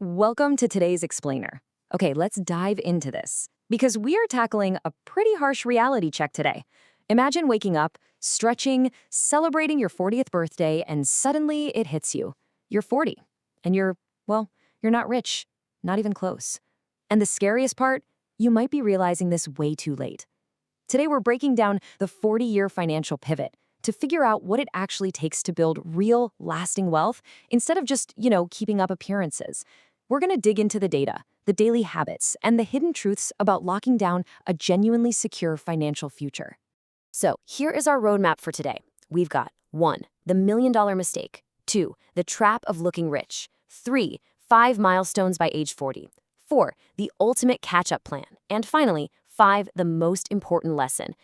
Welcome to today's explainer. Okay, let's dive into this because we are tackling a pretty harsh reality check today. Imagine waking up, stretching, celebrating your 40th birthday, and suddenly it hits you. You're 40, and you're not rich, not even close. And the scariest part, you might be realizing this way too late. Today, we're breaking down the 40-year financial pivot to figure out what it actually takes to build real, lasting wealth instead of just, keeping up appearances. We're going to dig into the data, the daily habits, and the hidden truths about locking down a genuinely secure financial future. So, here is our roadmap for today. We've got 1. The million-dollar mistake. 2. The trap of looking rich. 3. 5 milestones by age 40. 4. The ultimate catch-up plan. And finally, 5. The most important lesson.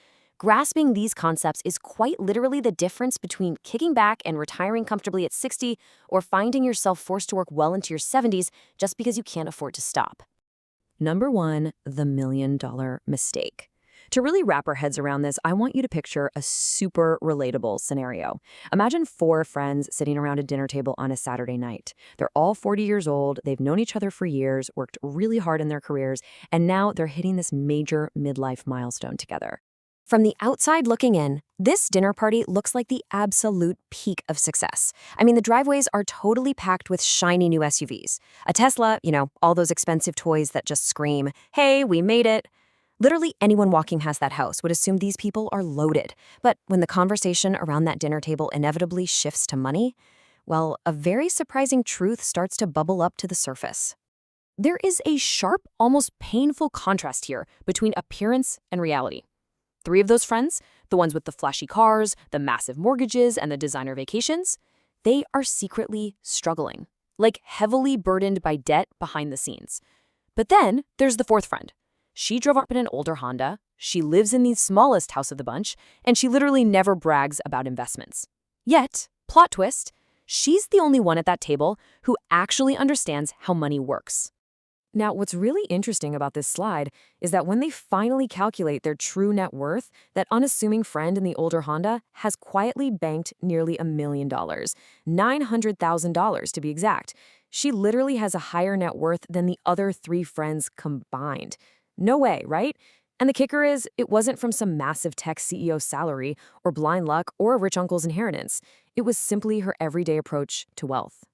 Grasping these concepts is quite literally the difference between kicking back and retiring comfortably at 60 or finding yourself forced to work well into your 70s just because you can't afford to stop. Number 1, the million-dollar mistake. To really wrap our heads around this, I want you to picture a super relatable scenario. Imagine 4 friends sitting around a dinner table on a Saturday night. They're all 40 years old, they've known each other for years, worked really hard in their careers, and now they're hitting this major midlife milestone together. From the outside looking in, this dinner party looks like the absolute peak of success. I mean, the driveways are totally packed with shiny new SUVs. A Tesla, all those expensive toys that just scream, "Hey, we made it." Literally anyone walking past that house would assume these people are loaded. But when the conversation around that dinner table inevitably shifts to money, well, a very surprising truth starts to bubble up to the surface. There is a sharp, almost painful contrast here between appearance and reality. 3 of those friends, the ones with the flashy cars, the massive mortgages, and the designer vacations, they are secretly struggling, like heavily burdened by debt behind the scenes. But then there's the 4th friend. She drove up in an older Honda, she lives in the smallest house of the bunch, and she literally never brags about investments. Yet, plot twist, she's the only one at that table who actually understands how money works. Now, what's really interesting about this slide is that when they finally calculate their true net worth, that unassuming friend in the older Honda has quietly banked nearly $1 million, $900,000 to be exact. She literally has a higher net worth than the other 3 friends combined. No way, right? And the kicker is, it wasn't from some massive tech CEO salary or blind luck or a rich uncle's inheritance. It was simply her everyday approach to wealth.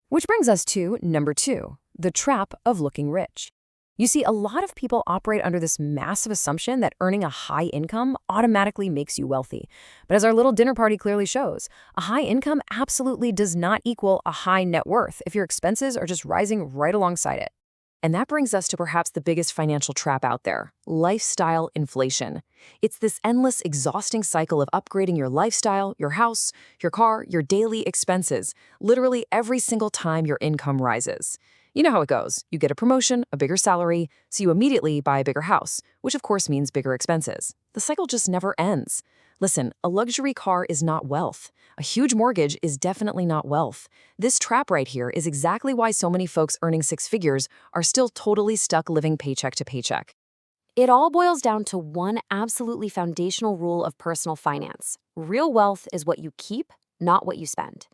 Which brings us to number 2. The trap of looking rich. You see, a lot of people operate under this massive assumption that earning a high income automatically makes you wealthy. But as our little dinner party clearly shows, a high income absolutely does not equal a high net worth if your expenses are just rising right alongside it. And that brings us to perhaps the biggest financial trap out there, lifestyle inflation. It's this endless, exhausting cycle of upgrading your lifestyle, your house, your car, your daily expenses, literally every single time your income rises. You know how it goes. You get a promotion, a bigger salary, so you immediately buy a bigger house, which of course means bigger expenses. The cycle just never ends. Listen, a luxury car is not wealth. A huge mortgage is definitely not wealth. This trap right here is exactly why so many folks earning 6 figures are still totally stuck living paycheck to paycheck. It all boils down to one absolutely foundational rule of personal finance. Real wealth is what you keep, not what you spend.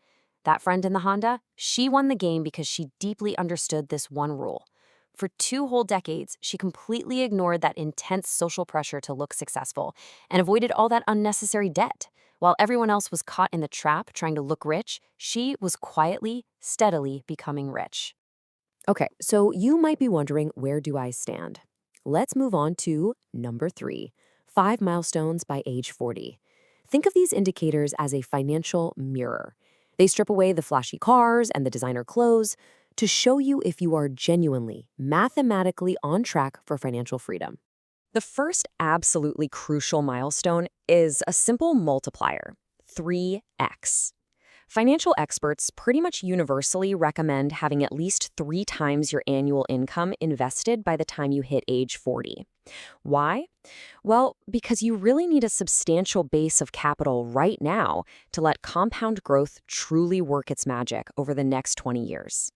That friend in the Honda, she won the game because she deeply understood this one rule. For 2 whole decades, she completely ignored that intense social pressure to look successful and avoided all that unnecessary debt. While everyone else was caught in the trap trying to look rich, she was quietly, steadily becoming rich. Okay, so you might be wondering, where do I stand? Let's move on to number 3, 5 milestones by age 40. Think of these indicators as a financial mirror. They strip away the flashy cars and the designer clothes to show you if you are genuinely, mathematically on track for financial freedom. The first absolutely crucial milestone is a simple multiplier, 3x. Financial experts pretty much universally recommend having at least 3 times your annual income invested by the time you hit age 40. Why? Well, because you really need a substantial base of capital right now to let compound growth truly work its magic over the next 20 years.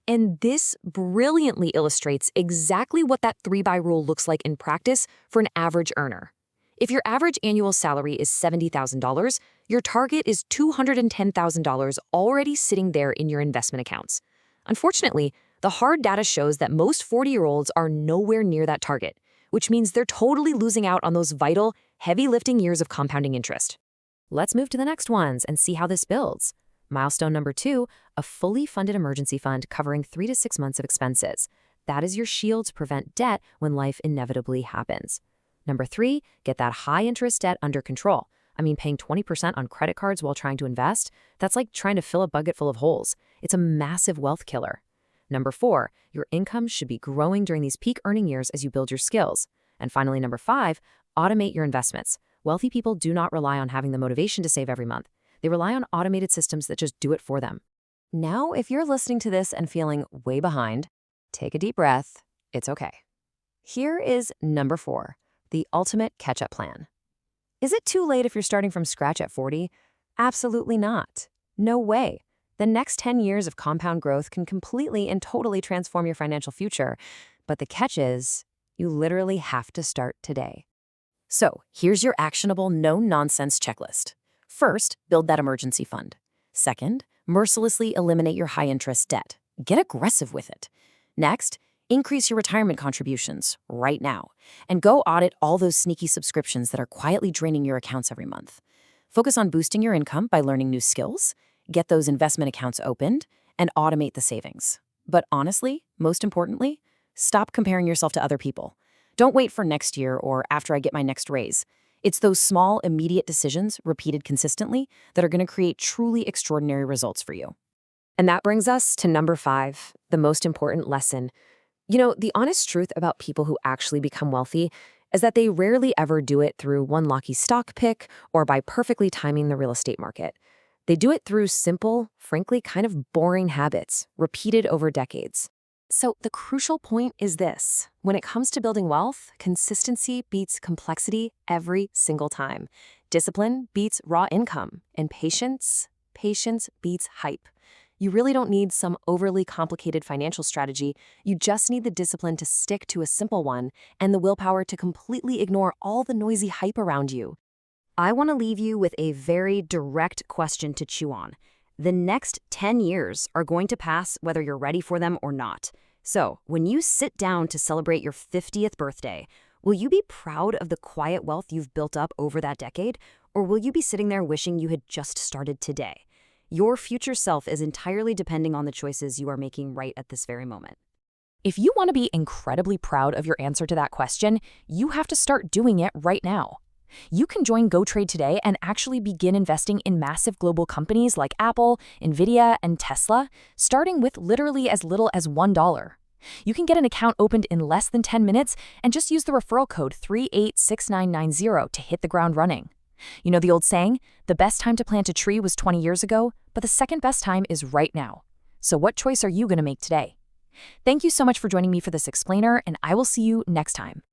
And this brilliantly illustrates exactly what that 3-by rule looks like in practice for an average earner. If your average annual salary is $70,000, your target is $210,000 already sitting there in your investment accounts. Unfortunately, The hard data shows that most 40-year-olds are nowhere near that target, which means they're totally losing out on those vital, heavy-lifting years of compounding interest. Let's move to the next ones and see how this builds. Milestone number 2, a fully funded emergency fund covering 3 to 6 months of expenses. That is your shield to prevent debt when life inevitably happens. Number 3, get that high-interest debt under control. Paying 20% on credit cards while trying to invest, that's like trying to fill a bucket full of holes. It's a massive wealth killer. Number 4, your income should be growing during these peak earning years as you build your skills. And finally, number 5, automate your investments. Wealthy people do not rely on having the motivation to save every month. They rely on automated systems that just do it for them. Now, if you're listening to this and feeling way behind, take a deep breath. It's okay. Here is number 4, the ultimate catch-up plan. Is it too late if you're starting from scratch at 40? Absolutely not. No way. The next 10 years of compound growth can completely and totally transform your financial future. But the catch is, you literally have to start today. So here's your actionable, no-nonsense checklist. First, build that emergency fund. Second, mercilessly eliminate your high-interest debt. Get aggressive with it. Next, increase your retirement contributions right now. And go audit all those sneaky subscriptions that are quietly draining your accounts every month. Focus on boosting your income by learning new skills, get those investment accounts opened, and automate the savings. But honestly, most importantly, stop comparing yourself to other people. Don't wait for next year or after I get my next raise. It's those small, immediate decisions, repeated consistently, that are going to create truly extraordinary results for you. And that brings us to number 5, the most important lesson. The honest truth about people who actually become wealthy is that they rarely ever do it through one lucky stock pick or by perfectly timing the real estate market. They do it through simple, frankly kind of boring habits, repeated over decades. So the crucial point is this. When it comes to building wealth, consistency beats complexity every single time. Discipline beats raw income. And patience beats hype. You really don't need some overly complicated financial strategy. You just need the discipline to stick to a simple one and the willpower to completely ignore all the noisy hype around you. I want to leave you with a very direct question to chew on. The next 10 years are going to pass whether you're ready for them or not. So, when you sit down to celebrate your 50th birthday, will you be proud of the quiet wealth you've built up over that decade? Or will you be sitting there wishing you had just started today? Your future self is entirely depending on the choices you are making right at this very moment. If you want to be incredibly proud of your answer to that question, you have to start doing it right now. You can join GoTrade today and actually begin investing in massive global companies like Apple, Nvidia, and Tesla, starting with literally as little as $1. You can get an account opened in less than 10 minutes and just use the referral code 386990 to hit the ground running. You know the old saying, the best time to plant a tree was 20 years ago, but the second best time is right now. So what choice are you going to make today? Thank you so much for joining me for this explainer, and I will see you next time.